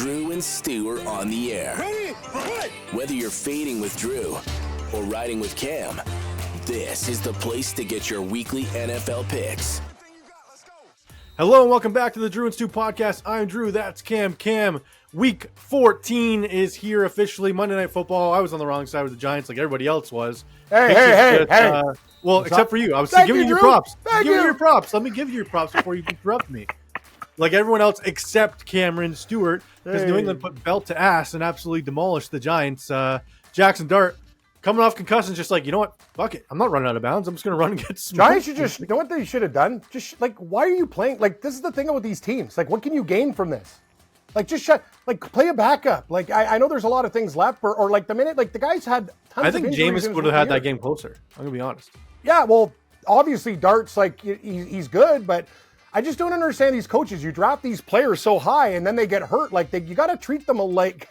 Drew and Stu are on the air. Ready? Right. Whether you're fading with Drew or riding with Cam, this is the place to get your weekly NFL picks. Hello and welcome back to the Drew and Stu podcast. I'm Drew, that's Cam. Cam, week 14 is here officially. Monday Night Football. I was on the wrong side with the Giants like everybody else was. Hey. Well, except for you. I was giving you your props. Giving you your props. Let me give you your props before you interrupt me. Like everyone else except Cameron Stewart, because New England put belt to ass and absolutely demolished the Giants. Jackson Dart, coming off concussions, just like, you know what? Fuck it. I'm not running out of bounds. I'm just going to run and get smoked. Giants should just, you know what they should have done? Just, like, why are you playing? Like, this is the thing about these teams. Like, what can you gain from this? Like, just play a backup. Like, I know there's a lot of things left, or like the minute, like, the guys had tons I think of injuries. Jameis would have had that game closer. I'm going to be honest. Yeah, well, obviously Dart's, like, he's good, but I just don't understand these coaches. You draft these players so high, and then they get hurt. Like, you got to treat them like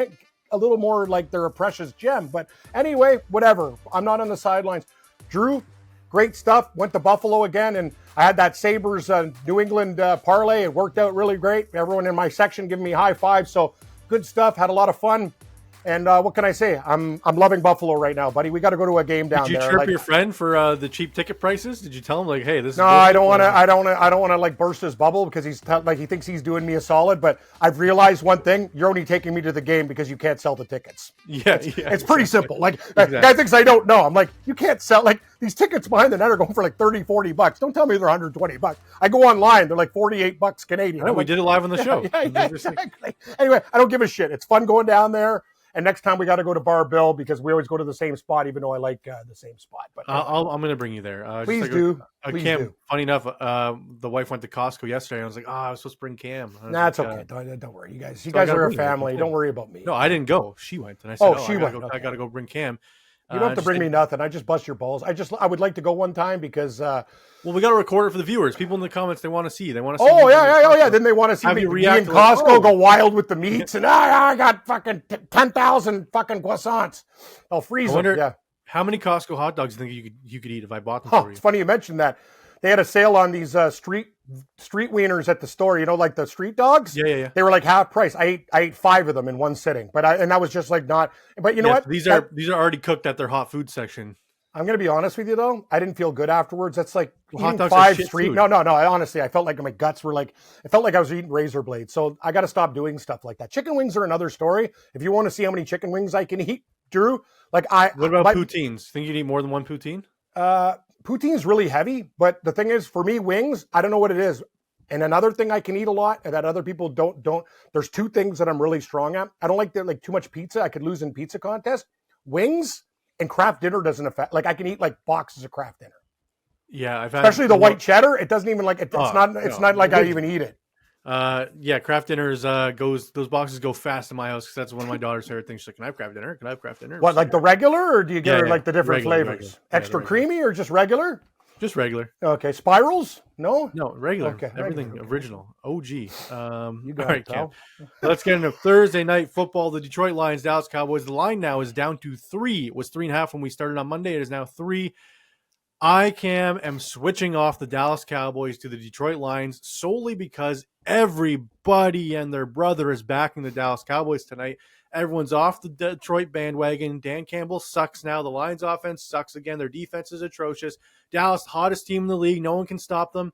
a little more like they're a precious gem. But anyway, whatever. I'm not on the sidelines. Drew, great stuff. Went to Buffalo again, and I had that Sabres New England parlay. It worked out really great. Everyone in my section giving me high fives. So good stuff. Had a lot of fun. And what can I say? I'm loving Buffalo right now, buddy. We got to go to a game down there. Did you chirp your friend for the cheap ticket prices? Did you tell him like, hey, this? No, I don't want to. I don't want to like burst his bubble because he thinks he's doing me a solid. But I've realized one thing: you're only taking me to the game because you can't sell the tickets. It's pretty simple. Like guy thinks I don't know. I'm like, you can't sell like these tickets behind the net are going for like $30-$40. Don't tell me they're $120. I go online, they're like $48 Canadian. I know, we did it live on the show. Yeah, exactly. Anyway, I don't give a shit. It's fun going down there. And next time we got to go to Bar Bill because we always go to the same spot, even though I like the same spot. But I'm going to bring you there. Please do. Funny enough, the wife went to Costco yesterday. And I was like, I was supposed to bring Cam. Nah, it's okay. Don't worry, you guys. You guys are a family. Don't worry about me. No, I didn't go. She went, and I said, she went. I got to go bring Cam. You don't have to bring me nothing. I just bust your balls. I would like to go one time because. Well, we got to record it for the viewers. People in the comments, they want to see. They want to see. Oh yeah. Then they want to see me in Costco go wild with the meats, and I got fucking 10,000 fucking croissants. I'll freeze them. Yeah. How many Costco hot dogs do you think you could eat if I bought them for you? It's funny you mentioned that. They had a sale on these street wieners at the store. You know, like the street dogs. Yeah. They were like half price. I ate 5 of them in one sitting, and that was just like not. But you know what? These are already cooked at their hot food section. I'm going to be honest with you, though. I didn't feel good afterwards. That's like hot dogs 5 street. Food. No. Honestly, I felt like my guts were like, it felt like I was eating razor blades. So I got to stop doing stuff like that. Chicken wings are another story. If you want to see how many chicken wings I can eat, Drew, What about poutines? Think you'd eat more than one poutine? Poutine's really heavy. But the thing is, for me, wings, I don't know what it is. And another thing I can eat a lot and that other people don't. There's 2 things that I'm really strong at. I don't like too much pizza. I could lose in pizza contest. Wings. And craft dinner doesn't affect. Like I can eat like boxes of craft dinner. Yeah, especially the white cheddar. It doesn't even like it. It's not like I even eat it. Craft dinners those boxes go fast in my house because that's one of my daughter's favorite things. She's like, can I have craft dinner? Can I have craft dinner? What, like the regular, or do you get her like the different flavors? Regular. Extra creamy or just regular? Just regular. Okay, spirals? No, regular. Okay, everything regular. Original. OG. You got all right, it, pal. Let's get into Thursday night football. The Detroit Lions, Dallas Cowboys. The line now is down to 3. It was 3.5 when we started on Monday. It is now 3. I am switching off the Dallas Cowboys to the Detroit Lions solely because everybody and their brother is backing the Dallas Cowboys tonight. Everyone's off the Detroit bandwagon. Dan Campbell sucks now. The Lions offense sucks again. Their defense is atrocious. Dallas, hottest team in the league. No one can stop them.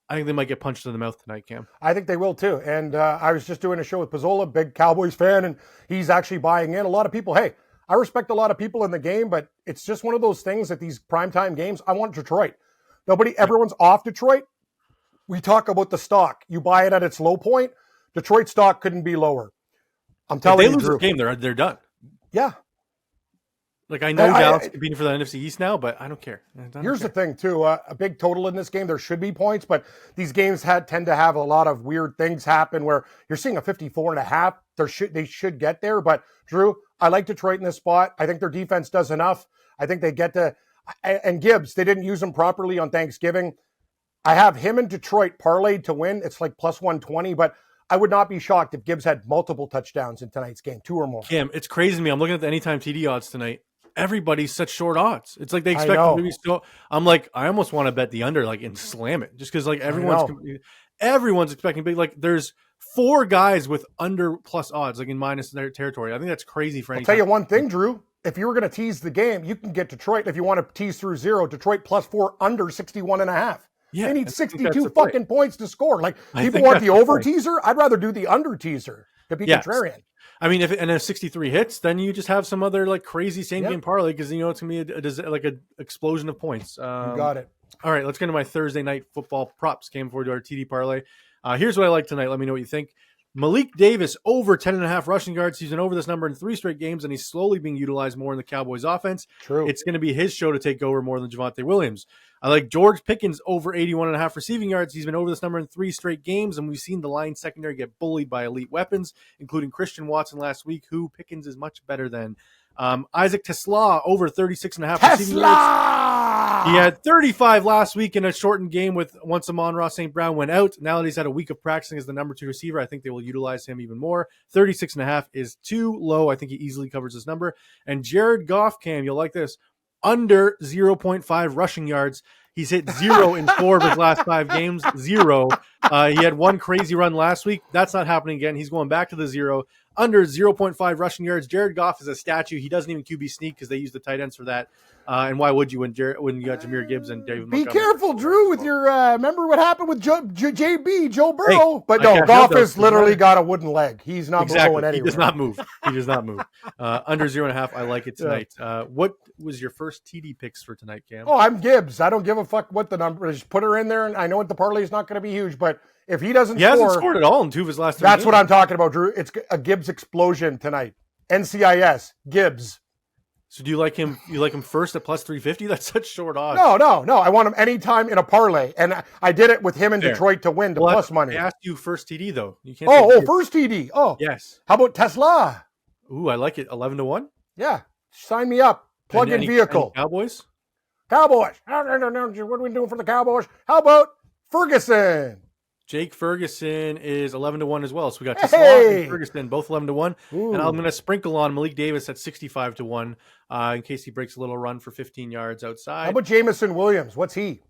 I think they might get punched in the mouth tonight, Cam. I think they will too. And I was just doing a show with Pizzola, big Cowboys fan, and he's actually buying in. A lot of people, hey, I respect a lot of people in the game, but it's just one of those things that these primetime games, I want Detroit. Everyone's off Detroit. We talk about the stock. You buy it at its low point. Detroit stock couldn't be lower. I'm telling you, if they lose Drew. this game, they're done. Yeah. Like, I know Dallas is competing for the NFC East now, but I don't care. Here's the thing, too. A big total in this game, there should be points, but these games tend to have a lot of weird things happen where you're seeing a 54.5. They should get there, but Drew, I like Detroit in this spot. I think their defense does enough. I think they get to – and Gibbs, they didn't use him properly on Thanksgiving. I have him in Detroit parlayed to win. It's like plus 120, but I would not be shocked if Gibbs had multiple touchdowns in tonight's game, 2 or more. Cam, it's crazy to me. I'm looking at the anytime TD odds tonight. Everybody's such short odds. It's like they expect them to be so. I'm like, I almost want to bet the under, like, and slam it, just because like everyone's. everyone's expecting big. Like there's 4 guys with under plus odds, like in minus their territory. I think that's crazy for any. I'll tell you one thing, Drew. If you were going to tease the game, you can get Detroit. If you want to tease through 0, Detroit +4 under 61.5. Yeah, they need 62 fucking points to score. Like people want the over teaser. I'd rather do the under teaser to be contrarian. I mean, if 63 hits, then you just have some other like crazy same game parlay because it's gonna be like an explosion of points. You got it. All right, let's get into my Thursday night football props game forward to our TD parlay. Here's what I like tonight. Let me know what you think. Malik Davis over 10.5 rushing yards. He's been over this number in 3 straight games, and he's slowly being utilized more in the Cowboys offense. True. It's going to be his show to take over more than Javonte Williams. I like George Pickens over 81.5 receiving yards. He's been over this number in 3 straight games, and we've seen the Lions secondary get bullied by elite weapons, including Christian Watson last week, who Pickens is much better than. Isaac Tesla over 36.5 receiving yards. He had 35 last week in a shortened game once Amon-Ra St. Brown went out. Now that he's had a week of practicing as the number 2 receiver, I think they will utilize him even more. 36.5 is too low. I think he easily covers this number. And Jared Goff, Cam, you'll like this, under 0.5 rushing yards. He's hit 0 in 4 of his last 5 games. 0. He had 1 crazy run last week. That's not happening again. He's going back to the 0. Under 0.5 rushing yards. Jared Goff is a statue. He doesn't even QB sneak because they use the tight ends for that. And why would you when you got Jahmyr Gibbs and David Montgomery? Be careful, Drew, with your remember what happened with Joe Burrow. Hey, but no, Goff has literally got a wooden leg. He's not going anywhere. He does not move. Under 0.5. I like it tonight. What was your first TD picks for tonight, Cam? Oh, I'm Gibbs. I don't give a fuck what the number is. Put her in there, and I know the parlay is not going to be huge, but if he doesn't score, hasn't scored at all in 2 of his last 3 that's games. what I'm talking about, Drew. It's a Gibbs explosion tonight. NCIS, Gibbs. So do you like him? You like him first at plus 350? That's such short odds. No. I want him anytime in a parlay, and I did it with him in Detroit to win plus money. I asked you first TD though. You can't. First TD. Oh, yes. How about Tesla? Ooh, I like it. 11-1. Yeah, sign me up. Plug-in vehicle. Cowboys. What are we doing for the Cowboys? How about Ferguson? Jake Ferguson is 11-1 as well. So we got Tesla and Ferguson, both 11-1. And I'm going to sprinkle on Malik Davis at 65-1 in case he breaks a little run for 15 yards outside. How about Jamison Williams? What's he?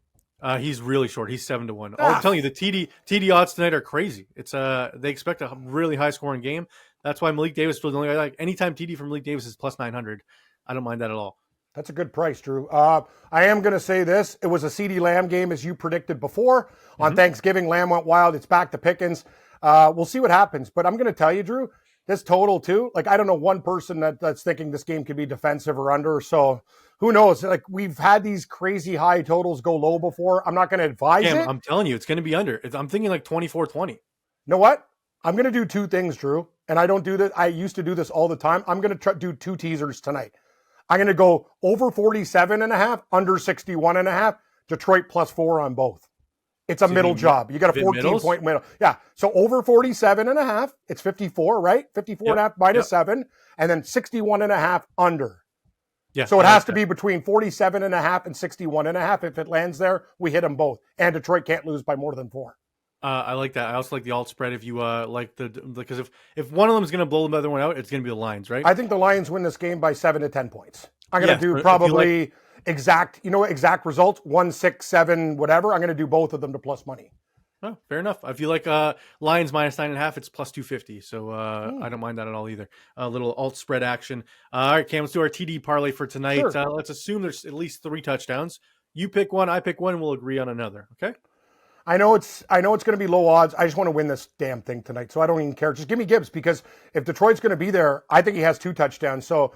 He's really short. He's 7-1. I'm telling you, the TD odds tonight are crazy. It's they expect a really high scoring game. That's why Malik Davis was the only like anytime TD from Malik Davis is plus 900. I don't mind that at all. That's a good price, Drew. I am going to say this. It was a CeeDee Lamb game, as you predicted before. On Thanksgiving, Lamb went wild. It's back to Pickens. We'll see what happens. But I'm going to tell you, Drew, this total, too, like I don't know one person that's thinking this game could be defensive or under. So who knows? Like we've had these crazy high totals go low before. I'm not going to advise it. I'm telling you, it's going to be under. I'm thinking like 24-20. You know what? I'm going to do 2 things, Drew. And I don't do this. I used to do this all the time. I'm going to do 2 teasers tonight. I'm going to go over 47.5, under 61.5, Detroit +4 on both. It's a middle job. You got a 14-point middle. Yeah. So over 47.5, it's 54, right? 54.5 minus 7, and then 61.5 under. Yeah. So it has to be between 47.5 and 61.5. If it lands there, we hit them both. And Detroit can't lose by more than 4. I like that. I also like the alt spread if you like because if one of them is going to blow the other one out, it's going to be the Lions, right? I think the Lions win this game by 7 to 10 points. I'm going to do probably exact results, 1, 6, 7, whatever. I'm going to do both of them to plus money. Oh, fair enough. If you like Lions minus 9.5, it's plus 250. So I don't mind that at all either. A little alt spread action. All right, Cam, let's do our TD parlay for tonight. Sure. Let's assume there's at least 3 touchdowns. You pick one, I pick one, and we'll agree on another. Okay. I know it's going to be low odds. I just want to win this damn thing tonight, so I don't even care. Just give me Gibbs because if Detroit's going to be there, I think he has 2 touchdowns. So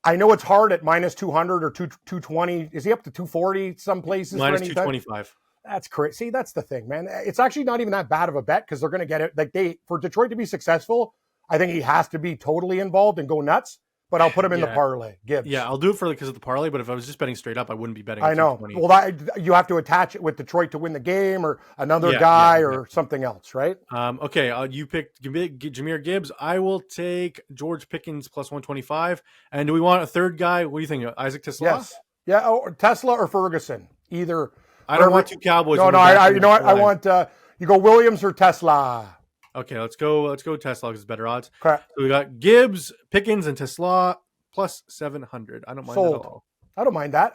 I know it's hard at minus 200 or 220. Is he up to 240 some places? Minus 225. That's crazy. See, that's the thing, man. It's actually not even that bad of a bet because they're going to get it. Like for Detroit to be successful, I think he has to be totally involved and go nuts. But I'll put him in the parlay. Gibbs. Yeah, I'll do it because of the parlay. But if I was just betting straight up, I wouldn't be betting. I know. Well, you have to attach it with Detroit to win the game, or another guy, or something else, right? Okay. You picked Jahmyr Gibbs. I will take George Pickens plus 125. And do we want a third guy? What do you think? Isaac Tesla? Yes. Yeah. Or Tesla or Ferguson. Either. I don't want 2 Cowboys. No. You know what? I want you go Williams or Tesla. Okay, let's go Tesla because it's better odds. Okay. So we got Gibbs, Pickens, and Tesla plus 700. I don't mind that at all. I don't mind that.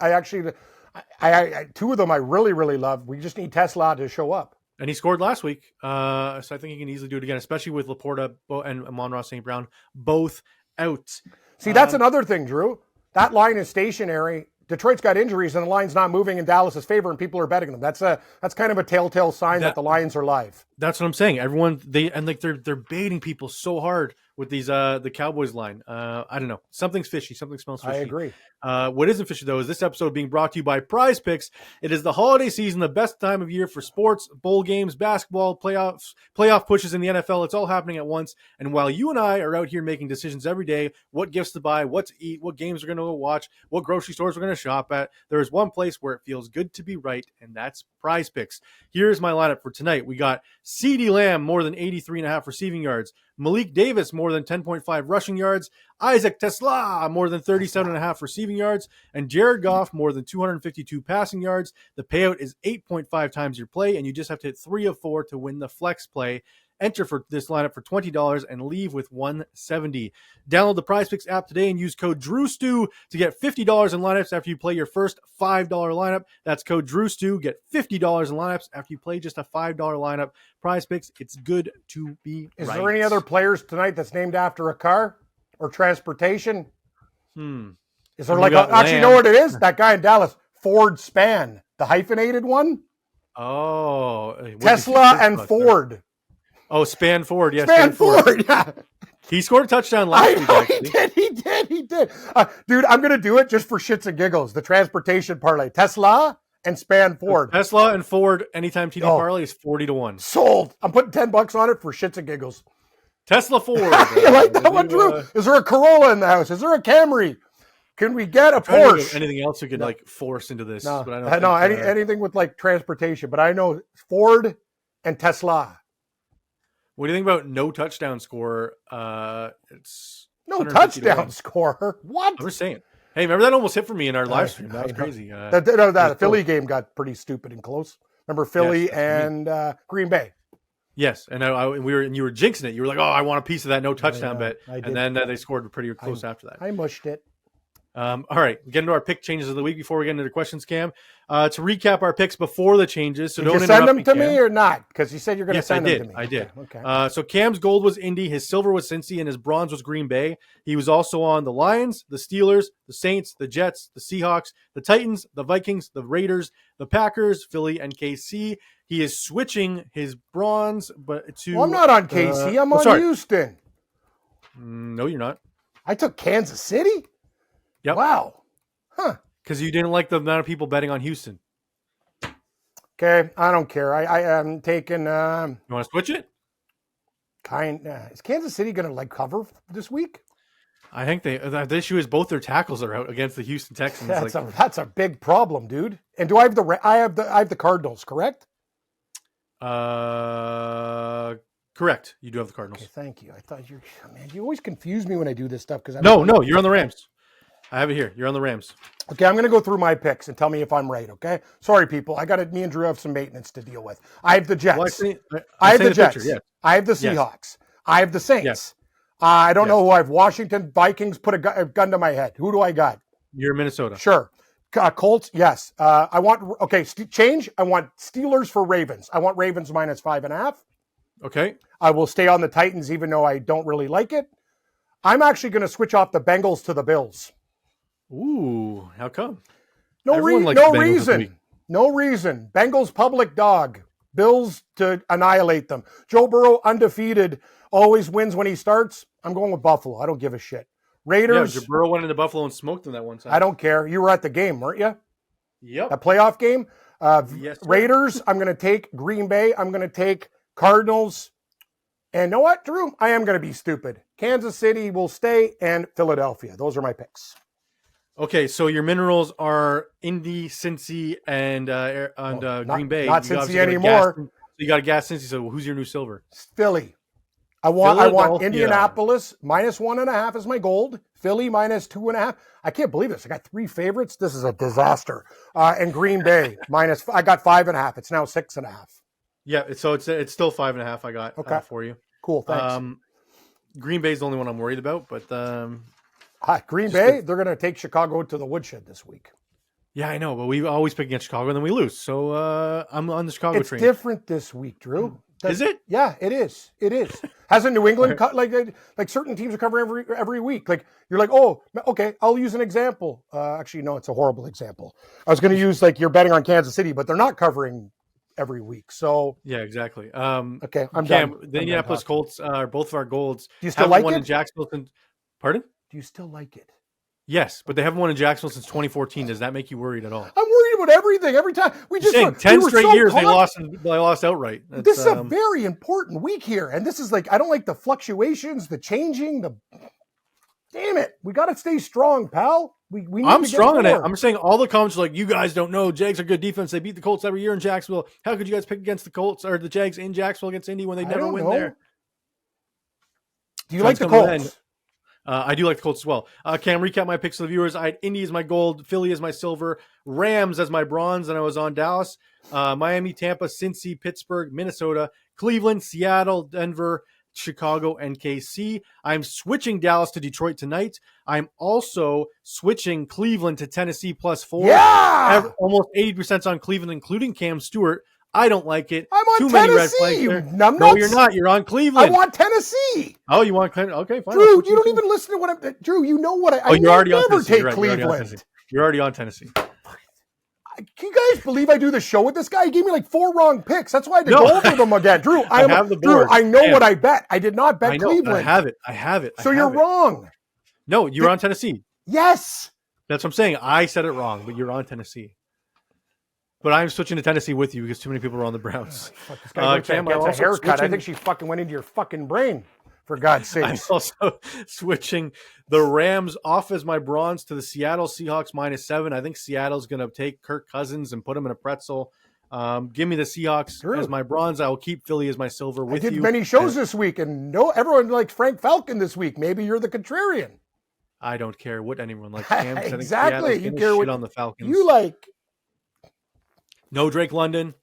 I 2 of them I really, really love. We just need Tesla to show up. And he scored last week. So I think he can easily do it again, especially with Laporta and Amon-Ra St. Brown both out. See, that's another thing, Drew. That line is stationary. Detroit's got injuries, and the line's not moving in Dallas's favor, and people are betting them. That's kind of a telltale sign that the Lions are live. That's what I'm saying. Everyone they're baiting people so hard with these the Cowboys line. I don't know. Something's fishy. Something smells fishy. I agree. What isn't fishy though is this episode being brought to you by Prize Picks. It is the holiday season, the best time of year for sports, bowl games, basketball, playoff pushes in the NFL. It's all happening at once. And while you and I are out here making decisions every day, what gifts to buy, what to eat, what games we're going to go watch, what grocery stores we're going to shop at, there is one place where it feels good to be right, and that's Prize Picks. Here's my lineup for tonight. We got CeeDee Lamb more than 83.5 receiving yards, Malik Davis more than 10.5 rushing yards, Isaac Tesla more than 37.5 receiving yards, and Jared Goff more than 252 passing yards. The payout is 8.5 times your play, and you just have to hit 3 of 4 to win the flex play. Enter for this lineup for $20 and leave with $170. Download the Prize Picks app today and use code DrewStew to get $50 in lineups after you play your first $5 lineup. That's code DrewStew. Get $50 in lineups after you play just a $5 lineup. Prize Picks, it's good to be Is right. there any other players tonight that's named after a car or transportation? Is there actually, you know what it is? That guy in Dallas, Ford Span, the hyphenated one? Oh. Tesla and Ford. Oh, Span Ford. Yes, Span Ford, yeah. He scored a touchdown last week, actually. He did. Dude, I'm going to do it just for shits and giggles. The transportation parlay. Tesla and Span Ford. Tesla and Ford, anytime TD parlay is 40-1. Sold. I'm putting $10 on it for shits and giggles. Tesla Ford. You like that one, Drew? Is there a Corolla in the house? Is there a Camry? Can we get a Porsche? Anything else we could force into this? No, but I don't anything with transportation. But I know Ford and Tesla. What do you think about no touchdown score? It's no touchdown score. What? I'm just saying. Hey, remember that almost hit for me in our live stream? That was crazy. That Philly game got pretty stupid and close. Remember Philly and Green Bay? Yes, and you were jinxing it. You were like, "Oh, I want a piece of that no touchdown bet," and then they scored pretty close after that. I mushed it. All right, get into our pick changes of the week before we get into the questions, Cam. To recap our picks before the changes. So Did don't you send them to Cam. me or not? Because you said you're going to send them to me. I did. Okay. So Cam's gold was Indy, his silver was Cincy, and his bronze was Green Bay. He was also on the Lions, the Steelers, the Saints, the Jets, the Seahawks, the Titans, the Vikings, the Raiders, the Packers, Philly, and KC. He is switching his bronze, to. Well, I'm not on KC. I'm on Houston. No, you're not. I took Kansas City. Yep. Wow. Huh. Because you didn't like the amount of people betting on Houston. Okay, I don't care. I am taking. You want to switch it? Is Kansas City going to cover this week? I think the issue is both their tackles are out against the Houston Texans. That's a big problem, dude. And do I have the Cardinals, correct? Correct. You do have the Cardinals. Okay, thank you. I thought you always confuse me when I do this stuff because No, you're on the Rams. I have it here. You're on the Rams. Okay, I'm going to go through my picks and tell me if I'm right, okay? Sorry, people. Me and Drew have some maintenance to deal with. I have the Jets. I have the Jets. Picture, yeah. I have the Seahawks. Yes. I have the Saints. Yes. I don't know who I have. Washington, Vikings, put a gun to my head. Who do I got? You're Minnesota. Sure. Colts, yes. I want Steelers for Ravens. I want Ravens minus 5.5. Okay. I will stay on the Titans even though I don't really like it. I'm actually going to switch off the Bengals to the Bills. Ooh, how come? No reason. Bengals public dog. Bills to annihilate them. Joe Burrow undefeated, always wins when he starts. I'm going with Buffalo. I don't give a shit. Raiders. Yeah, Joe Burrow went into Buffalo and smoked them that one time. I don't care. You were at the game, weren't you? Yep. A playoff game. Yes, Raiders. I'm going to take Green Bay. I'm going to take Cardinals. And you know what, Drew? I am going to be stupid. Kansas City will stay and Philadelphia. Those are my picks. Okay, so your minerals are Indy, Cincy, and Green Bay. Not Cincy anymore. You got a gas Cincy. So who's your new silver? Philly. I want Indianapolis minus 1.5 is my gold. Philly minus 2.5. I can't believe this. I got 3 favorites. This is a disaster. And Green Bay minus. I got 5.5. It's now 6.5. Yeah, so it's still 5.5. I got for you. Cool. Thanks. Green Bay's the only one I'm worried about, but Green Bay, they're going to take Chicago to the woodshed this week. Yeah, I know, but we always pick against Chicago and then we lose. So I'm on the Chicago train. It's different this week, Drew. Is it? Yeah, it is. It is. Hasn't New England like certain teams are covering every week? Like you're like, oh, okay, I'll use an example. Actually, no, it's a horrible example. I was going to use like you're betting on Kansas City, but they're not covering every week. So yeah, exactly. Okay, I'm Cam, done. the Indianapolis Colts are both of our golds. Do you still like won it? In Jacksonville since, pardon? Do you still like it? Yes, but they haven't won in Jacksonville since 2014. Does that make you worried at all? I'm worried about everything. Every time we just saying, 10 straight years they lost outright. This is a very important week here, and this is like I don't like the fluctuations, the changing, the. Damn it, we got to stay strong, pal. We need I'm to strong get on more. it. I'm saying all the comments are like, you guys don't know. Jags are good defense. They beat the Colts every year in Jacksonville. How could you guys pick against the Colts or the Jags in Jacksonville against Indy when they never win there? Do you like the Colts? I do like the Colts as well. Cam, recap my picks to the viewers. I had Indy as my gold, Philly as my silver, Rams as my bronze, and I was on Dallas, Miami, Tampa, Cincy, Pittsburgh, Minnesota, Cleveland, Seattle, Denver, Chicago, and KC. I'm switching Dallas to Detroit tonight. I'm also switching Cleveland to Tennessee +4. Yeah! Almost 80% on Cleveland, including Cam Stewart. I don't like it. I'm on Too Tennessee. many red flags there. No, you're not. You're on Cleveland. I want Tennessee. Oh, you want Cleveland? Okay, fine. Drew, you don't even listen to what I'm. Drew, you know what I. You're already on Tennessee. Take right. Cleveland. You're already on Tennessee. Can you guys believe I do the show with this guy? He gave me like 4 wrong picks. That's why I had to go over them again. Drew, I have the board. Drew, I know what I bet. I did not bet Cleveland. I have it. So you're wrong. No, you're on Tennessee. Yes. That's what I'm saying. I said it wrong, but you're on Tennessee. But I'm switching to Tennessee with you because too many people are on the Browns. Cam, gets a haircut. I think she fucking went into your fucking brain, for God's sake. I'm also switching the Rams off as my bronze to the Seattle Seahawks -7. I think Seattle's going to take Kirk Cousins and put him in a pretzel. Give me the Seahawks as my bronze. I will keep Philly as my silver with you. I did many shows this week, and everyone likes Frank Falcon this week. Maybe you're the contrarian. I don't care what anyone likes. Cam, exactly. You care what on the Falcons. You like. No Drake London.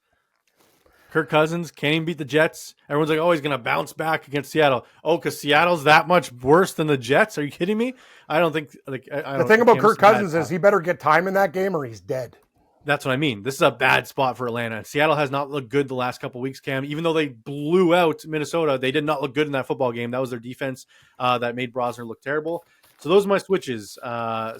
Kirk Cousins can't even beat the Jets. Everyone's like, oh, he's going to bounce back against Seattle. Oh, because Seattle's that much worse than the Jets? Are you kidding me? I don't think. The thing about Kirk Cousins is he better get time in that game or he's dead. That's what I mean. This is a bad spot for Atlanta. Seattle has not looked good the last couple of weeks, Cam. Even though they blew out Minnesota, they did not look good in that football game. That was their defense that made Brosner look terrible. So those are my switches.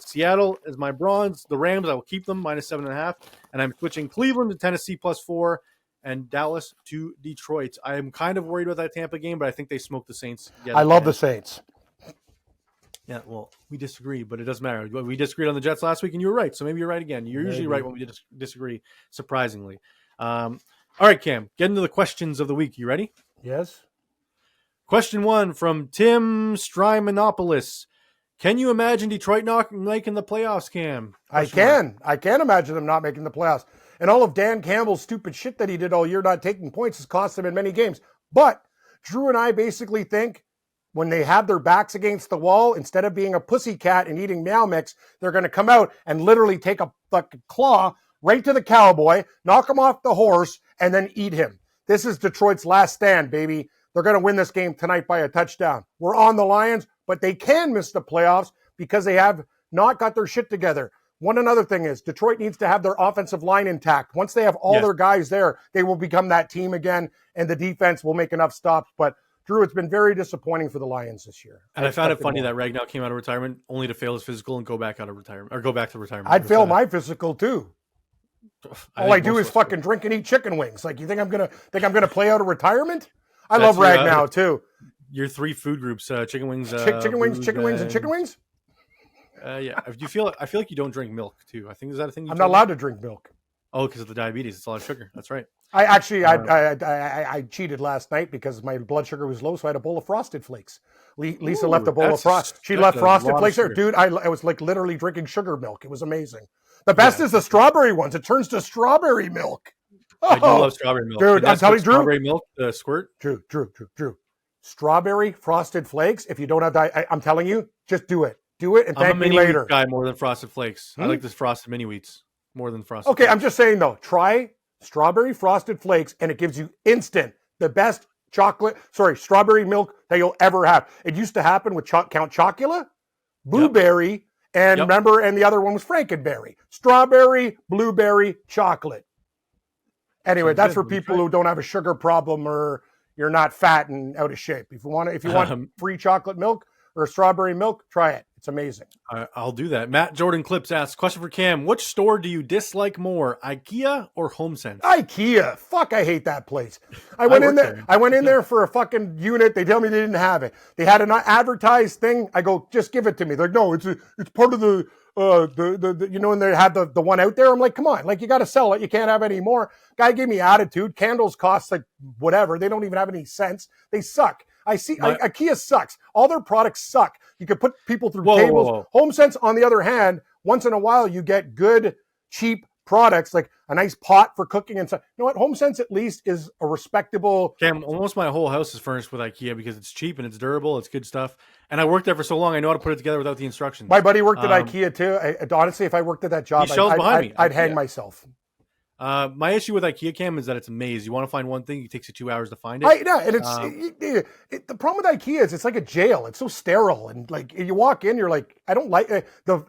Seattle is my bronze. The Rams, I will keep them -7.5. And I'm switching Cleveland to Tennessee +4 and Dallas to Detroit. I am kind of worried about that Tampa game, but I think they smoked the Saints. I love the Saints. Yeah, well, we disagree, but it doesn't matter. We disagreed on the Jets last week, and you were right. So maybe you're right again. You're usually right when we disagree, surprisingly. All right, Cam, get into the questions of the week. You ready? Yes. Question 1 from Tim Strymanopoulos. Can you imagine Detroit not making the playoffs, Cam? I can imagine them not making the playoffs. And all of Dan Campbell's stupid shit that he did all year not taking points has cost them in many games. But Drew and I basically think when they have their backs against the wall, instead of being a pussycat and eating Meow Mix, they're going to come out and literally take a fucking claw right to the cowboy, knock him off the horse, and then eat him. This is Detroit's last stand, baby. They're going to win this game tonight by a touchdown. We're on the Lions, but they can miss the playoffs because they have not got their shit together. One another thing is Detroit needs to have their offensive line intact. Once they have all their guys there, they will become that team again, and the defense will make enough stops. But Drew, it's been very disappointing for the Lions this year. And I found it funny that Ragnow came out of retirement only to fail his physical and go back out of retirement or go back to retirement. I'd fail my physical too. All I do is fucking drink and eat chicken wings. Like, you think I'm gonna play out of retirement? I love Ragnow too. Your 3 food groups: chicken wings, chicken wings, and chicken wings. Yeah. I feel like you don't drink milk too. I think is that a thing? I'm not allowed to drink milk. Oh, because of the diabetes. It's a lot of sugar. That's right. I actually I cheated last night because my blood sugar was low, so I had a bowl of Frosted Flakes. Lisa left a bowl of Frosted. She left Frosted Flakes there, dude. I was like literally drinking sugar milk. It was amazing. The best is the strawberry ones. It turns to strawberry milk. I do love strawberry milk. Dude, I'm telling you, Drew. Strawberry milk, squirt. Drew. Strawberry Frosted Flakes. If you don't have I'm telling you, just do it. Do it and thank me later. I'm a guy more than Frosted Flakes. I like this Frosted Mini Wheats more than Frosted. Okay, Flakes. I'm just saying though. Try strawberry Frosted Flakes, and it gives you instant the best strawberry milk that you'll ever have. It used to happen with Count Chocula, Blueberry, And remember, and the other one was Frankenberry. Strawberry, blueberry, chocolate. Anyway, that's for people who don't have a sugar problem or you're not fat and out of shape. If you want free chocolate milk or strawberry milk, try it. It's amazing. I'll do that. Matt Jordan Clips asks, question for Cam, which store do you dislike more, IKEA or HomeSense? IKEA. Fuck, I hate that place. I went in there for a fucking unit. They tell me they didn't have it. They had an advertised thing. I go, just give it to me. They're like, no, it's part of the and they had the one out there. I'm like, come on, like you got to sell it. You can't have any more. Guy gave me attitude. Candles cost like whatever. They don't even have any sense. They suck. IKEA sucks. All their products suck. You could put people through tables. Whoa. HomeSense, on the other hand, once in a while you get good, cheap products like a nice pot for cooking and stuff. You know what? HomeSense at least is a respectable. Cam, almost my whole house is furnished with IKEA because it's cheap and it's durable. It's good stuff. And I worked there for so long, I know how to put it together without the instructions. My buddy worked at IKEA too. Honestly, if I worked at that job, I'd hang myself. My issue with IKEA, Cam, is that it's a maze. You want to find one thing, it takes you 2 hours to find it. The problem with IKEA is it's like a jail. It's so sterile, and like you walk in, you're like, I don't like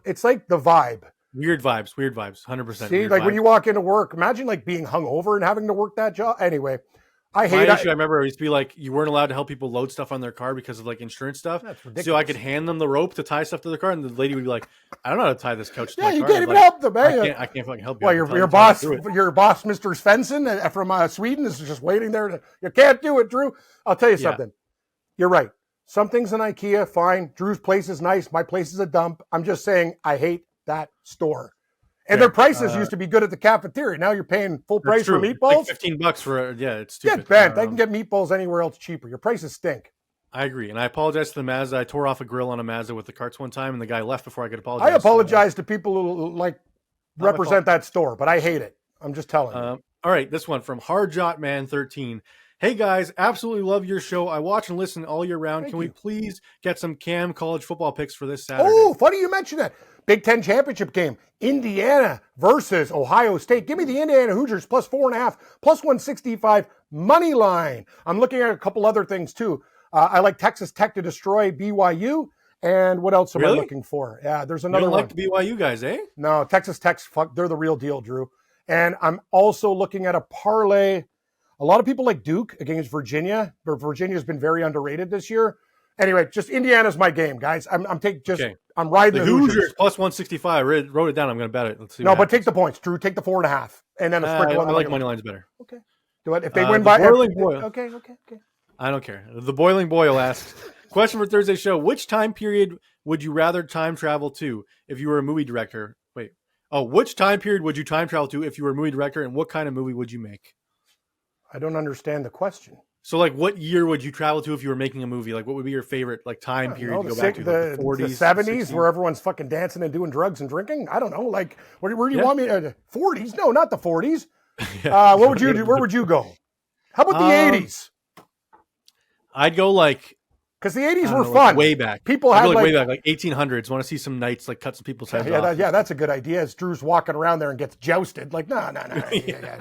it's like the vibe. Weird vibes, 100%. See, like when you walk into work, imagine like being hungover and having to work that job. Anyway, I remember it used to be like you weren't allowed to help people load stuff on their car because of like insurance stuff. That's ridiculous. So I could hand them the rope to tie stuff to the car, and the lady would be like, "I don't know how to tie this couch to my car." Yeah, you can't even help them. I can't fucking help you. Well, your boss, Mr. Svensson from Sweden, is just waiting there. You can't do it, Drew. I'll tell you something. You're right. Some things in IKEA, fine. Drew's place is nice. My place is a dump. I'm just saying, I hate that store. And their prices used to be good at the cafeteria. Now you're paying full price for meatballs. Like $15 for it's stupid. Get bent. I can get meatballs anywhere else cheaper. Your prices stink. I agree. And I apologize to the Mazda. I tore off a grill on a Mazda with the carts one time, and the guy left before I could apologize. I apologize to people who represent that store, but I hate it. I'm just telling you. All right, this one from Hardjotman13. Hey guys, absolutely love your show. I watch and listen all year round. Can we please get some Cam college football picks for this Saturday? Oh, funny you mention that. Big Ten championship game, Indiana versus Ohio State. Give me the Indiana Hoosiers plus 4.5, plus 165 money line. I'm looking at a couple other things too. I like Texas Tech to destroy BYU. And what else am I looking for? Yeah, there's another one. You don't like the BYU guys, eh? No, Texas Tech's they're the real deal, Drew. And I'm also looking at a parlay. A lot of people like Duke against Virginia, but Virginia's been very underrated this year. Anyway, just Indiana's my game, guys. I'm riding the Hoosiers. Plus 165. I wrote it down. I'm going to bet it. Let's see. No, but take the points, Drew. Take the 4.5, and then a sprinkle. I like money lines better. Okay. Do it if they win by. Okay. I don't care. The Boiling Boyle asks, question for Thursday show: which time period would you rather time travel to if you were a movie director? Which time period would you time travel to if you were a movie director, and what kind of movie would you make? I don't understand the question. So, like, what year would you travel to if you were making a movie? Like, what would be your favorite time period to go back to? The 40s, the 70s, where everyone's fucking dancing and doing drugs and drinking? I don't know. Like, where do you want me? 40s? No, not the 40s. What would you do? Where would you go? How about the 80s? I'd go because the 80s were fun. Way back. People had way back, like 1800s. Want to see some knights cut some people's heads off. That's a good idea. As Drew's walking around there and gets jousted, like no.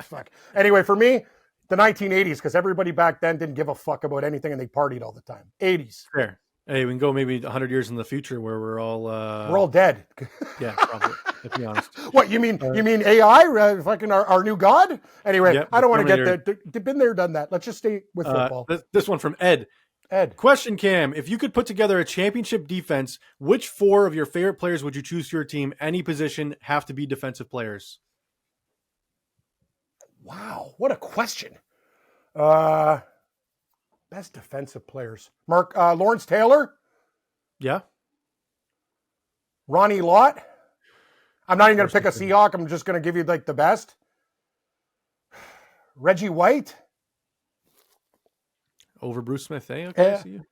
Fuck. Anyway, for me, the 1980s, because everybody back then didn't give a fuck about anything and they partied all the time. 80s. Fair. Hey, we can go maybe 100 years in the future where we're all dead. Yeah, probably. Let's be honest. What you mean? You mean AI? Fucking our new god? Anyway, I don't want to get there. They've been there, done that. Let's just stay with football. This one from Ed. Question, Cam. If you could put together a championship defense, which 4 of your favorite players would you choose for your team? Any position, have to be defensive players. Wow, what a question. Best defensive players. Lawrence Taylor? Yeah. Ronnie Lott? I'm not even going to pick a Seahawk. I'm just going to give you the best. Reggie White? Over Bruce Smith, eh? Okay, see you.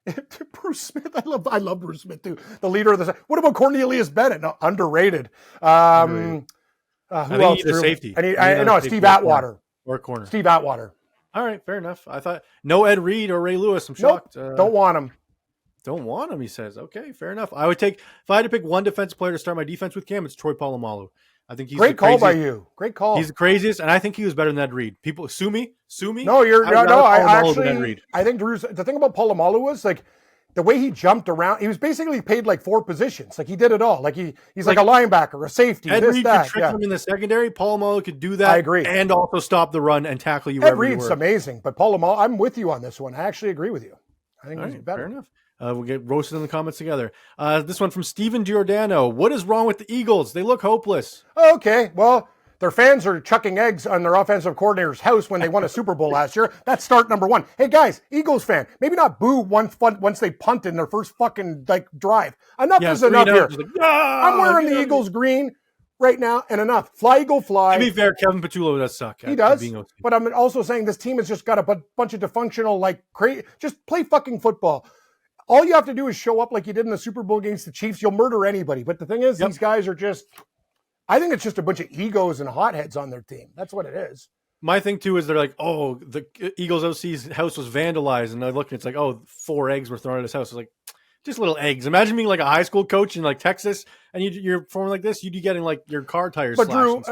Bruce Smith. I love Bruce Smith too. The leader of the. What about Cornelius Bennett? No, underrated. Who else? Safety. Steve Atwater. Or corner. Steve Atwater. All right, fair enough. I thought no Ed Reed or Ray Lewis. I'm shocked. Don't want him. Don't want him, he says. Okay, fair enough. I would take, if I had to pick one defensive player to start my defense with Cam, it's Troy Polamalu. I think he's great call by you. Great call. He's the craziest, and I think he was better than Ed Reed. People sue me. No, I think Drew's. The thing about Polamalu was the way he jumped around, he was basically paid like 4 positions. Like he did it all. Like he's like a linebacker, a safety, Ed this, Reed that. could trick him in the secondary. Polamalu could do that. I agree. And also stop the run and tackle you Ed wherever you Reed's were. amazing, but Polamalu, I'm with you on this one. I actually agree with you. I think he's better. Fair enough. We'll get roasted in the comments together. This one from Steven Giordano. What is wrong with the Eagles? They look hopeless. Okay, well, their fans are chucking eggs on their offensive coordinator's house when they won a Super Bowl last year. That's start number 1. Hey guys, Eagles fan, maybe not boo once they punt in their first fucking drive. Enough is enough here. I'm wearing the Eagles green right now, and enough. Fly Eagle fly. To be fair, Kevin Patullo does suck. He does, but I'm also saying this team has just got a bunch of dysfunctional, just play fucking football. All you have to do is show up like you did in the Super Bowl against the Chiefs. You'll murder anybody. But the thing is, these guys are just, I think it's just a bunch of egos and hotheads on their team. That's what it is. My thing, too, is they're like, oh, the Eagles OC's house was vandalized. And I look, it's like, oh, 4 eggs were thrown at his house. It's like, just little eggs. Imagine being like a high school coach in like Texas and you're performing like this. You'd be getting like your car tires slashed. But Drew,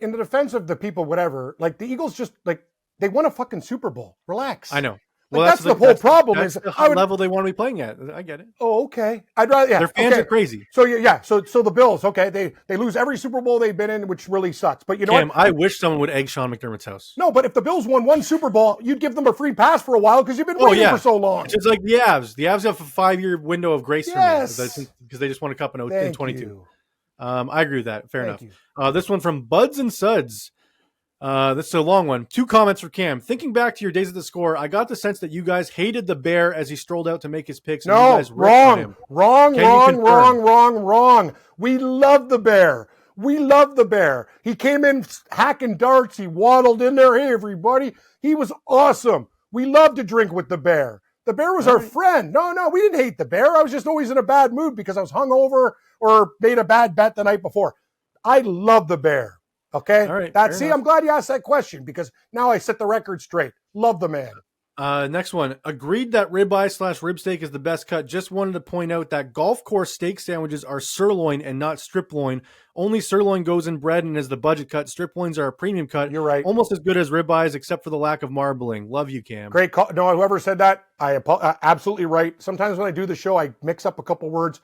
in the defense of the people, whatever, like the Eagles just like, they won a fucking Super Bowl. Relax. I know. Well, that's the whole problem. That's the high level they want to be playing at. I get it. Oh, okay. I'd rather. Yeah, their fans are crazy. So So the Bills. Okay, they lose every Super Bowl they've been in, which really sucks. But you know what? I wish someone would egg Sean McDermott's house. No, but if the Bills won 1 Super Bowl, you'd give them a free pass for a while because you've been waiting for so long. It's like the Avs. The Avs have a 5-year window of grace for me because they just won a cup in 22. I agree with that. Fair enough. This one from Buds and Suds. This is a long one. 2 comments for Cam. Thinking back to your days at the Score, I got the sense that you guys hated the Bear as he strolled out to make his picks. And you guys wrong. We love the Bear. We love the Bear. He came in hacking darts. He waddled in there. Hey, everybody. He was awesome. We love to drink with the Bear. The Bear was our friend. No, we didn't hate the Bear. I was just always in a bad mood because I was hungover or made a bad bet the night before. I love the Bear. Okay. All right. I'm glad you asked that question because now I set the record straight. Love the man. Next one. Agreed that ribeye/rib steak is the best cut. Just wanted to point out that golf course steak sandwiches are sirloin and not strip loin. Only sirloin goes in bread and is the budget cut. Strip loins are a premium cut. You're right. Almost as good as ribeyes except for the lack of marbling. Love you, Cam. Great call. No, whoever said that, absolutely right. Sometimes when I do the show, I mix up a couple words.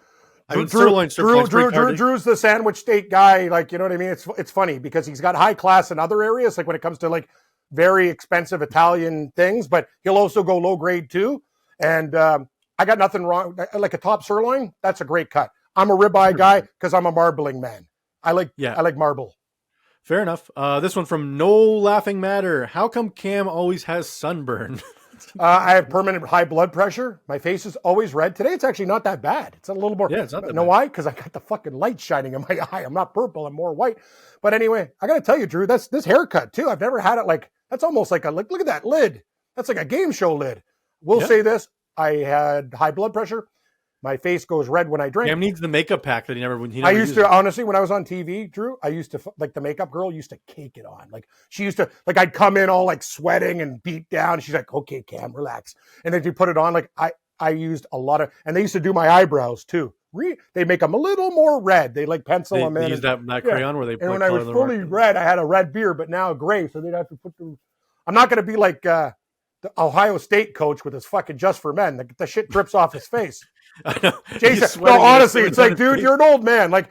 Drew's the sandwich steak guy. Like, you know what I mean? It's funny because he's got high class in other areas, like when it comes to like very expensive Italian things, but he'll also go low grade too. And I got nothing wrong. Like a top sirloin, that's a great cut. I'm a ribeye guy because I'm a marbling man. I like marble. Fair enough. This one from No Laughing Matter. How come Cam always has sunburn? I have permanent high blood pressure. My face is always red. Today, it's actually not that bad. It's a little more. Yeah, it's not that bad. You know why? Because I got the fucking light shining in my eye. I'm not purple. I'm more white. But anyway, I got to tell you, Drew, that's this haircut too. I've never had it that's almost like look at that lid. That's like a game show lid. We'll say this. I had high blood pressure. My face goes red when I drink. Cam needs the makeup pack that he never I used to, honestly, when I was on TV, Drew, I used to, like the makeup girl used to cake it on. Like she used to, like I'd come in all like sweating and beat down. She's like, okay, Cam, relax. And then you put it on, like I used a lot of, and they used to do my eyebrows too. They make them a little more red. They like pencil them in. They use that crayon where they and when I was fully red, I had a red beard, but now gray. So they'd have to put them. I'm not going to be like the Ohio State coach with his fucking Just for Men. The shit drips off his face. I know. Jason, no, honestly, it's like, dude, you're an old man. Like,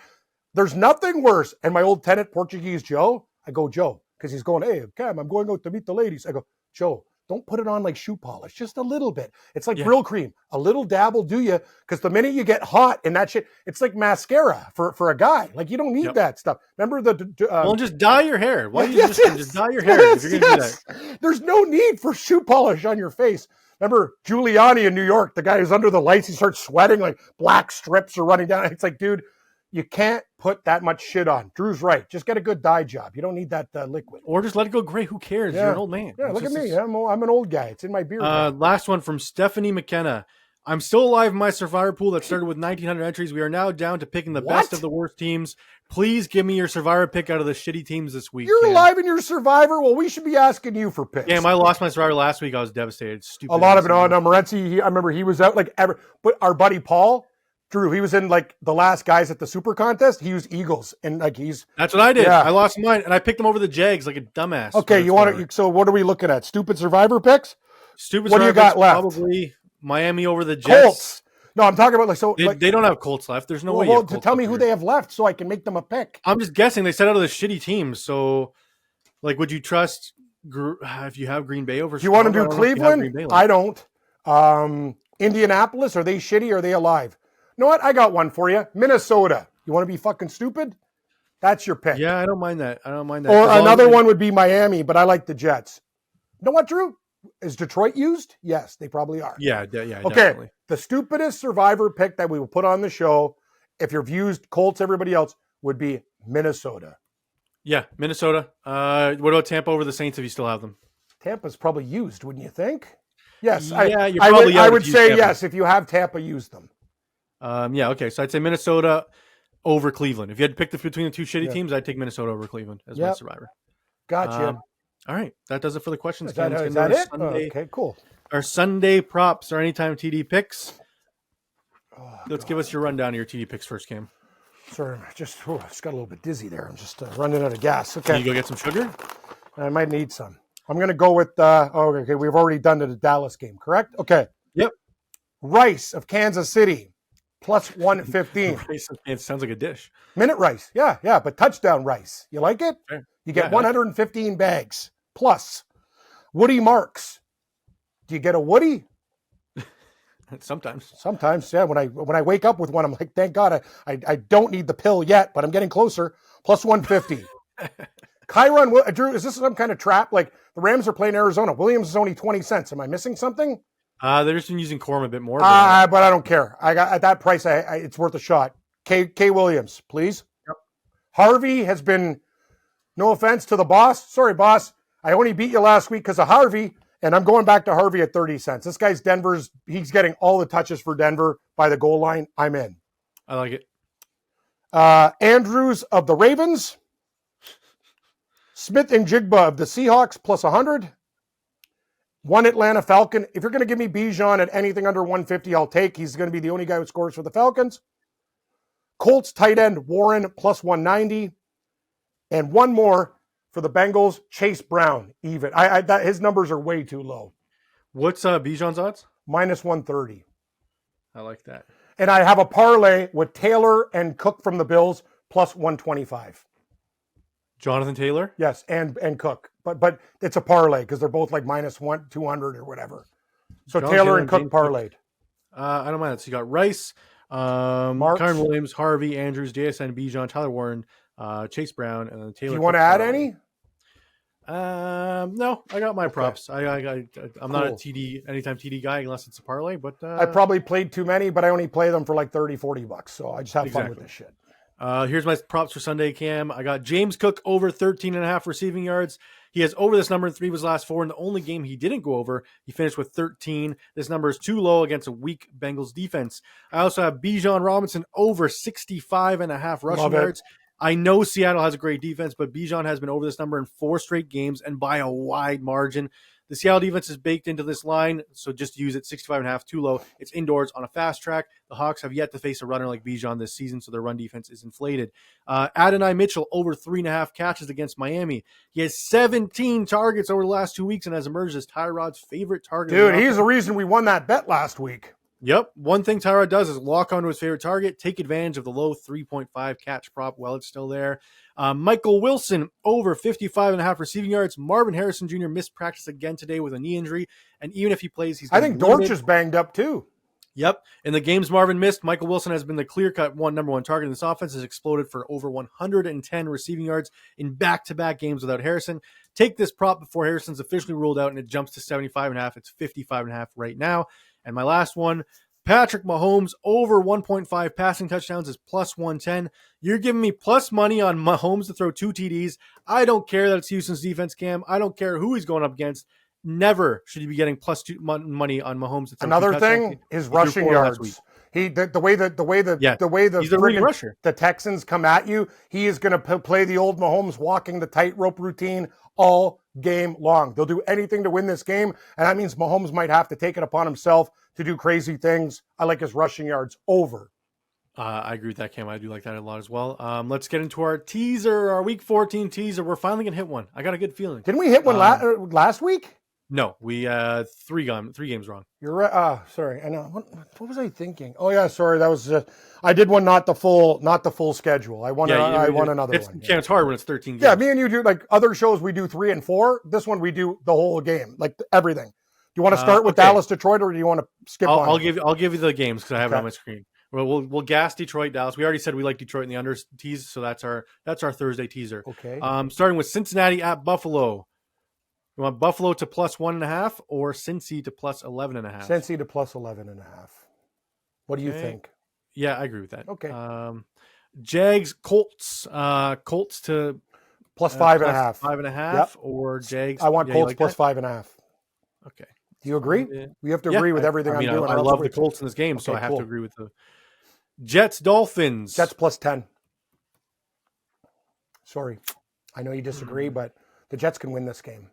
there's nothing worse. And my old tenant, Portuguese Joe, I go, Joe, because he's going, hey, Cam, I'm going out to meet the ladies. I go, Joe, don't put it on like shoe polish, just a little bit. It's like Brill cream. A little dab will do you, because the minute you get hot and that shit, it's like mascara for a guy. Like, you don't need that stuff. Remember well, just dye your hair. Why don't you just dye your hair if you're going to do that? There's no need for shoe polish on your face. Remember Giuliani in New York, the guy who's under the lights, he starts sweating, like black strips are running down. It's like, dude, you can't put that much shit on. Drew's right. Just get a good dye job. You don't need that liquid. Or just let it go gray. Who cares? You're an old man. Yeah, look at me. I'm an old guy. It's in my beard. Last one from Stephanie McKenna. I'm still alive in my Survivor pool that started with 1,900 entries. We are now down to picking the best of the worst teams. Please give me your Survivor pick out of the shitty teams this week. You're alive in your Survivor? Well, we should be asking you for picks. Yeah, I lost my Survivor last week. I was devastated. Stupid. A lot of it on Morenzi. I remember he was out but our buddy Paul, Drew, he was in like the last guys at the Super Contest. He was Eagles. And like that's what I did. Yeah. I lost mine and I picked them over the Jags like a dumbass. Okay, so what are we looking at? Stupid Survivor picks? Stupid what Survivor do you got left? Probably Miami over the Jets. Colts. No, I'm talking about They don't have Colts left. There's no way. Well, to tell me who they have left so I can make them a pick. I'm just guessing. They set out of the shitty teams. So, like, would you trust if you have Green Bay over? Do you want to do Cleveland? I don't. Indianapolis, are they shitty or are they alive? You know what? I got one for you. Minnesota. You want to be fucking stupid? That's your pick. Yeah, I don't mind that. Or another one would be Miami, but I like the Jets. You know what, Drew? Is Detroit used? Yes, they probably are. Yeah, okay, definitely. The stupidest survivor pick that we will put on the show, if you've used Colts, everybody else, would be Minnesota. Yeah, Minnesota. What about Tampa over the Saints if you still have them? Tampa's probably used, wouldn't you think? Yes. Yeah, I would say yes. If you have Tampa, use them. Yeah, okay. So I'd say Minnesota over Cleveland. If you had to pick between the two shitty teams, I'd take Minnesota over Cleveland as my survivor. Gotcha. All right. That does it for the questions. Is that it? Okay, cool. Our Sunday props or anytime TD picks. Let's give us your rundown of your TD picks first, Cam. Sorry, I just got a little bit dizzy there. I'm just running out of gas. Okay. Can you go get some sugar? I might need some. I'm going to go with, okay, we've already done the Dallas game, correct? Okay. Yep. Rice of Kansas City, plus 115. Rice, it sounds like a dish. Minute rice. Yeah, but touchdown rice. You like it? Okay. You get 115 bags. Plus, Woody Marks. Do you get a Woody? Sometimes, yeah. When I wake up with one, I'm like, thank God, I don't need the pill yet, but I'm getting closer. Plus 150. Kyron, Drew, is this some kind of trap? Like the Rams are playing Arizona. Williams is only 20 cents. Am I missing something? They're just been using Corum a bit more. But I don't care. I got at that price. It's worth a shot. K Williams, please. Yep. Harvey has been. No offense to the boss. Sorry, boss. I only beat you last week because of Harvey, and I'm going back to Harvey at 30 cents. This guy's he's getting all the touches for Denver by the goal line. I'm in. I like it. Andrews of the Ravens. Smith and Jigba of the Seahawks, plus 100. One Atlanta Falcon. If you're going to give me Bijan at anything under 150, I'll take. He's going to be the only guy who scores for the Falcons. Colts tight end Warren, plus 190. And one more for the Bengals, Chase Brown, even. His numbers are way too low. What's Bijan's odds? Minus 130. I like that. And I have a parlay with Taylor and Cook from the Bills, plus 125. Jonathan Taylor? Yes, and Cook. But it's a parlay because they're both like minus 200 or whatever. So Taylor and Cook parlayed. I don't mind that. So you got Rice, Kyron Williams, Harvey, Andrews, JSN, Bijan, Tyler Warren, Chase Brown, and then Taylor. Do you want to add any? No, I got my props. I'm not a TD anytime TD guy unless it's a parlay, but I probably played too many, but I only play them for like $30-$40. So I just have fun with this shit. Here's my props for Sunday, Cam. I got James Cook over 13.5 receiving yards. He has over this number in 3 of his last 4. In the only game he didn't go over, he finished with 13. This number is too low against a weak Bengals defense. I also have Bijan Robinson over 65.5 rushing yards. I know Seattle has a great defense, but Bijan has been over this number in 4 straight games and by a wide margin. The Seattle defense is baked into this line, so just use it. 65.5, too low. It's indoors on a fast track. The Hawks have yet to face a runner like Bijan this season, so their run defense is inflated. Adonai Mitchell over 3.5 catches against Miami. He has 17 targets over the last 2 weeks and has emerged as Tyrod's favorite target. Dude, he's the reason we won that bet last week. Yep. One thing Tyrod does is lock onto his favorite target, take advantage of the low 3.5 catch prop while it's still there. Michael Wilson over 55.5 receiving yards. Marvin Harrison Jr. missed practice again today with a knee injury. And even if he plays, he's I think Dortch is banged up too. Yep. In the games Marvin missed, Michael Wilson has been the clear-cut number one target. This offense has exploded for over 110 receiving yards in back-to-back games without Harrison. Take this prop before Harrison's officially ruled out, and it jumps to 75.5. It's 55.5 right now. And my last one, Patrick Mahomes over 1.5 passing touchdowns is plus 110. You're giving me plus money on Mahomes to throw 2 TDs. I don't care that it's Houston's defense, Cam. I don't care who he's going up against. Never should you be getting plus 2 money on Mahomes. To throw Another thing is rushing yards. The way the Texans come at you, he is going to play the old Mahomes walking the tightrope routine all game long. They'll do anything to win this game, and that means Mahomes might have to take it upon himself to do crazy things. I like his rushing yards over. I agree with that, Cam. I do like that a lot as well. Let's get into our teaser, our Week 14 teaser. We're finally going to hit one. I got a good feeling. Didn't we hit one last week? No, we three games wrong. You're right. Sorry. I know. What was I thinking? Oh yeah, sorry. That was I did one not the full schedule. I won I won another one. Yeah, it's hard when it's 13 games. Yeah, me and you do like other shows. We do 3 and 4. This one we do the whole game, like everything. Do you want to start with Dallas, Detroit, or do you want to skip on? I'll give you the games because I have it on my screen. Well, we'll gas Detroit, Dallas. We already said we like Detroit in the under tease, so that's our Thursday teaser. Okay. Starting with Cincinnati at Buffalo. You want Buffalo to plus 1.5 or Cincy to plus 11.5? Cincy to plus 11.5. What do you think? Yeah, I agree with that. Okay. Jags, Colts. Colts to plus 5.5. 5.5 or Jags. I want Colts plus 5.5. Okay. Do you agree? We have to agree with everything I'm doing. I love the Colts in this game, so I have to agree with the Jets, Dolphins. Jets plus 10. Sorry. I know you disagree, but the Jets can win this game.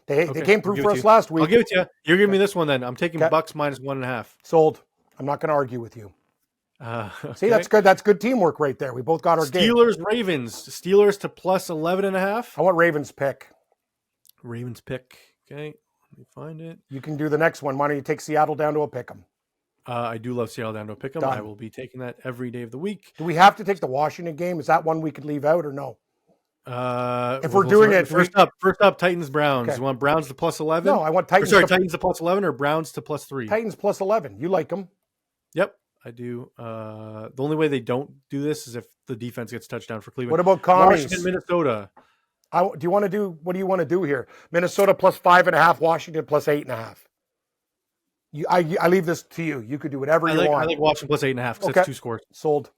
They came through for us last week. I'll give it to you. You're giving me this one then. I'm taking Bucks minus 1.5. Sold. I'm not going to argue with you. Okay. See, that's good. That's good teamwork right there. We both got our Steelers, game. Ravens. Steelers to plus 11.5. I want Ravens pick. Ravens pick. Okay. Let me find it. You can do the next one. Why don't you take Seattle down to a pick 'em? I do love Seattle down to a pick 'em. Done. I will be taking that every day of the week. Do we have to take the Washington game? Is that one we could leave out or no? If we're doing it first up, Titans Browns. Okay. You want Browns to plus 11? No, I want Titans. Titans to plus 11 or Browns to plus 3? Titans plus 11. You like them? Yep, I do. The only way they don't do this is if the defense gets touchdown for Cleveland. What about commies? Washington, Minnesota. What do you want to do here? Minnesota plus 5.5. Washington plus 8.5. I leave this to you. You could do whatever you want. I like Washington plus 8.5 because it's 2 scores. Sold.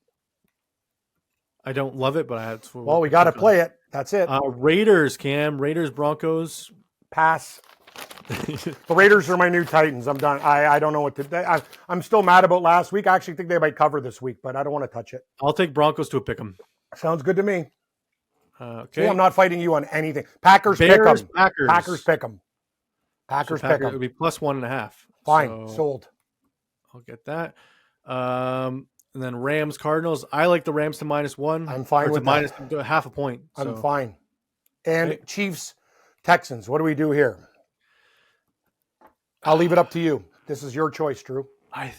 I don't love it, but we got to play it. That's it. Raiders, Cam. Raiders, Broncos. Pass. The Raiders are my new Titans. I'm done. I don't know what to. I'm still mad about last week. I actually think they might cover this week, but I don't want to touch it. I'll take Broncos to a pick 'em. Sounds good to me. Okay. See, I'm not fighting you on anything. Packers pick 'em. Packers pick 'em. Packers pick 'em. It would be plus 1.5. Fine. Sold. I'll get that. And then Rams, Cardinals. I like the Rams to minus 1. I'm fine with minus half a point. So. I'm fine. And Chiefs, Texans. What do we do here? I'll leave it up to you. This is your choice, Drew. I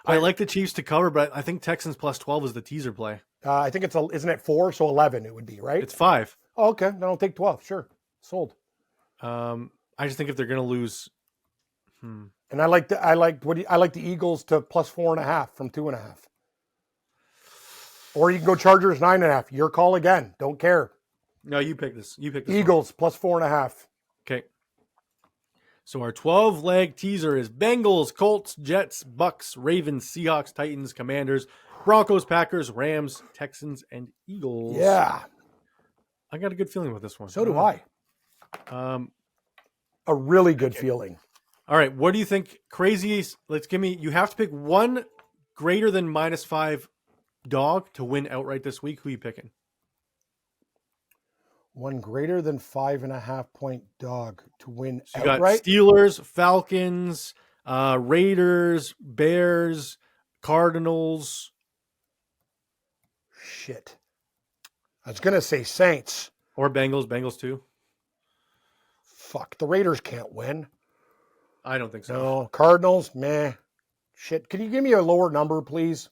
like the Chiefs to cover, but I think Texans plus 12 is the teaser play. I think isn't it 4? So 11 it would be, right? It's 5. Oh, okay. Then I'll take 12. Sure. Sold. I just think if they're going to lose. And I like the Eagles to plus 4.5 from 2.5. Or you can go Chargers 9.5. Your call again. Don't care. No, you pick this. Eagles plus 4.5. Okay. So our 12-leg teaser is Bengals, Colts, Jets, Bucks, Ravens, Seahawks, Titans, Commanders, Broncos, Packers, Rams, Texans, and Eagles. Yeah. I got a good feeling about this one. So do I. A really good feeling. All right. What do you think? Crazy. You have to pick one greater than minus 5 dog to win outright this week. Who are you picking? One greater than 5.5 point dog to win so you outright. Got Steelers, Falcons, Raiders, Bears, Cardinals. Shit. I was gonna say Saints or Bengals. Bengals too. Fuck. The Raiders can't win. I don't think so. No. Cardinals. Meh. Shit. Can you give me a lower number, please?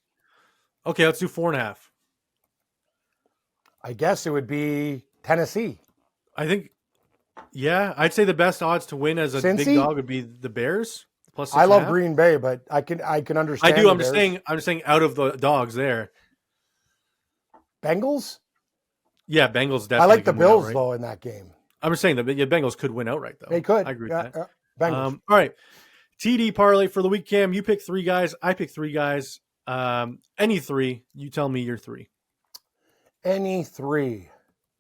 Okay, let's do 4.5. I guess it would be Tennessee. I think, yeah, I'd say the best odds to win as a Cincy? big dog would be the Bears. Plus 6.5. I love Green Bay, but I can understand. I do. I'm just saying out of the dogs there. Bengals? Yeah, Bengals definitely. I like the Bills though in that game. I'm just saying the Bengals could win outright though. They could. I agree with that. Bengals. All right. TD parlay for the week, Cam. You pick 3 guys. I pick 3 guys. Any 3. You tell me your 3. Any 3.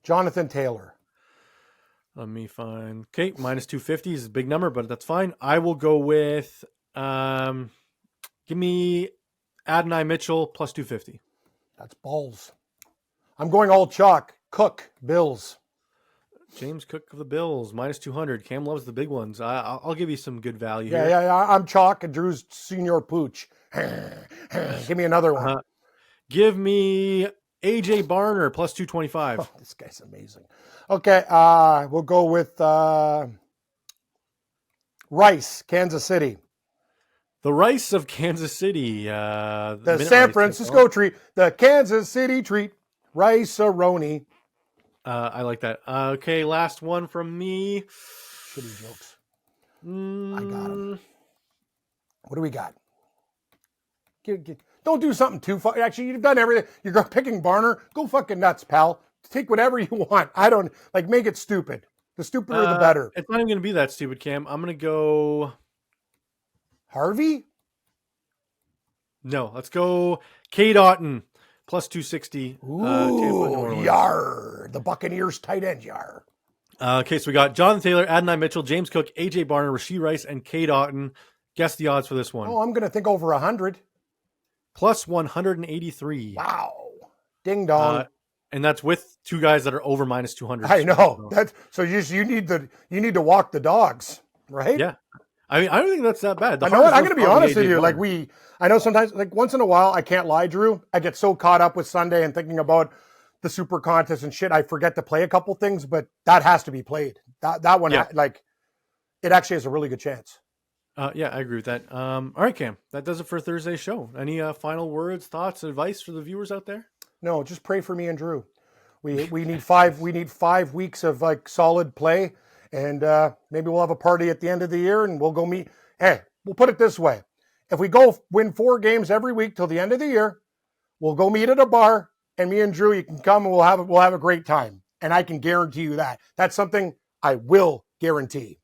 Jonathan Taylor. Let me find. Okay, minus 250 is a big number, but that's fine. I will go with. Give me Adonai Mitchell plus 250. That's balls. I'm going all chalk. Cook, Bills. James Cook of the Bills, minus 200. Cam loves the big ones. I'll give you some good value here. Yeah. I'm chalk and Drew's Senior Pooch. Give me another one. Give me AJ Barner plus 225. Oh, this guy's amazing. Okay, we'll go with Rice, Kansas City. The Rice of Kansas City. The The Minute San Rice Francisco treat. The Kansas City treat. Rice-a-roni. I like that. Okay, last one from me. Shitty jokes. I got them. What do we got? Don't do something too far. Actually, you've done everything. You're picking Barner. Go fucking nuts, pal. Take whatever you want. I don't make it stupid. The stupider, the better. It's not even going to be that stupid, Cam. I'm going to go Harvey. No, let's go Cade Otton plus 260. Ooh, yar. The Buccaneers tight end, yar. Okay, so we got Jonathan Taylor, Adonai Mitchell, James Cook, AJ Barner, Rashee Rice, and Cade Otton. Guess the odds for this one. Oh, I'm going to think over 100. Plus 183. Wow. Ding dong. And that's with two guys that are over minus 200. I know. That's so you need to walk the dogs, right? Yeah. I mean, I don't think that's that bad. I know what? I'm going to be honest with you. I know sometimes, once in a while, I can't lie, Drew. I get so caught up with Sunday and thinking about the super contest and shit, I forget to play a couple things, but that has to be played. That one, yeah. It actually has a really good chance. Yeah, I agree with that. All right, Cam, that does it for Thursday's show. Any final words, thoughts, advice for the viewers out there? No, just pray for me and Drew. We need 5 weeks of solid play, and maybe we'll have a party at the end of the year, and we'll go meet. Hey, we'll put it this way: if we go win 4 games every week till the end of the year, we'll go meet at a bar, and me and Drew, you can come, and we'll have a great time. And I can guarantee you that. That's something I will guarantee.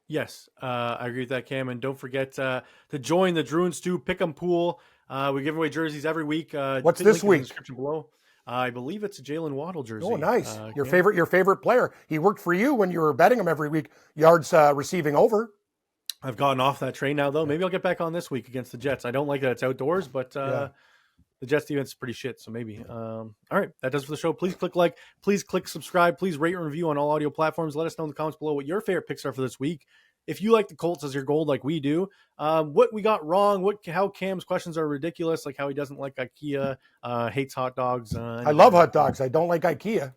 Yes, I agree with that, Cam. And don't forget to join the Drew and Stu Pick'em Pool. We give away jerseys every week. What's this week? In the description below. I believe it's a Jalen Waddle jersey. Oh, nice. Your favorite player. He worked for you when you were betting him every week. Yards receiving over. I've gotten off that train now, though. Maybe I'll get back on this week against the Jets. I don't like that it's outdoors, but the Jets defense is pretty shit. So maybe. All right, that does it for the show. Please click like. Please click subscribe. Please rate and review on all audio platforms. Let us know in the comments below what your favorite picks are for this week. If you like the Colts as your gold like we do, what we got wrong, how Cam's questions are ridiculous, like how he doesn't like IKEA, hates hot dogs. I love hot dogs. I don't like IKEA.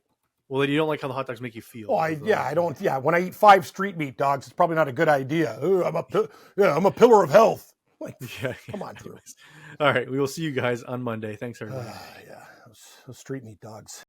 Well, then you don't like how the hot dogs make you feel. Oh, I don't. Yeah, when I eat 5 street meat dogs, it's probably not a good idea. Ooh, I'm a pillar of health. Come on, Drew. All right, we will see you guys on Monday. Thanks, everybody. Those street meat dogs.